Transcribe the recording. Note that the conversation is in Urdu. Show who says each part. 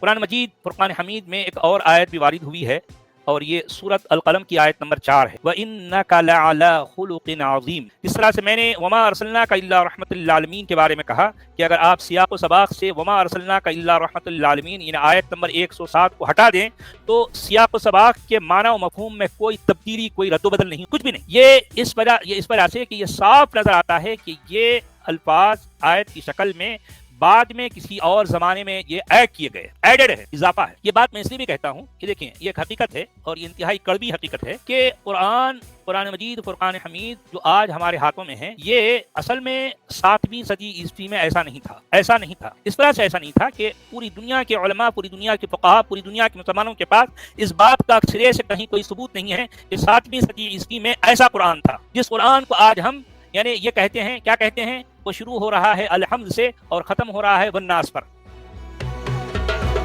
Speaker 1: قرآن مجید فرقان حمید میں ایک اور آیت بھی وارد ہوئی ہے، اور یہ سورۃ القلم کی آیت نمبر 4 ہے، وَإِنَّكَ لَعَلَىٰ خُلُقٍ عَظِيمٍ۔ جس طرح سے میں نے وَمَا أَرْسَلْنَاكَ إِلَّا رَحْمَةً لِّلْعَالَمِينَ کے بارے میں کہا کہ اگر آپ سیاق و سباق سے وَمَا أَرْسَلْنَاكَ إِلَّا رَحْمَةً لِّلْعَالَمِينَ یعنی آیت نمبر 107 کو ہٹا دیں تو سیاق و سباق کے معنی و مفہوم میں کوئی تبدیلی، کوئی رد و بدل نہیں، کچھ بھی نہیں۔ یہ اس وجہ سے کہ یہ صاف نظر آتا ہے کہ یہ الفاظ آیت کی شکل میں بعد میں کسی اور زمانے میں یہ ایڈ کیے گئے، ایڈڈ ہے، اضافہ ہے۔ یہ بات میں اس لیے بھی کہتا ہوں کہ دیکھیں یہ ایک حقیقت ہے اور یہ انتہائی کڑوی حقیقت ہے کہ قرآن مجید فرقان حمید جو آج ہمارے ہاتھوں میں ہے، یہ اصل میں 7ویں صدی عیسوی میں ایسا نہیں تھا۔ اس طرح سے ایسا نہیں تھا کہ پوری دنیا کے علماء، پوری دنیا کے فقہا، پوری دنیا کے مسلمانوں کے پاس اس بات کا سرے سے کہیں کوئی ثبوت نہیں ہے کہ 7ویں صدی عیسوی میں ایسا قرآن تھا جس قرآن کو آج ہم یعنی یہ کہتے ہیں، کیا کہتے ہیں، وہ شروع ہو رہا ہے الحمد سے اور ختم ہو رہا ہے والناس پر۔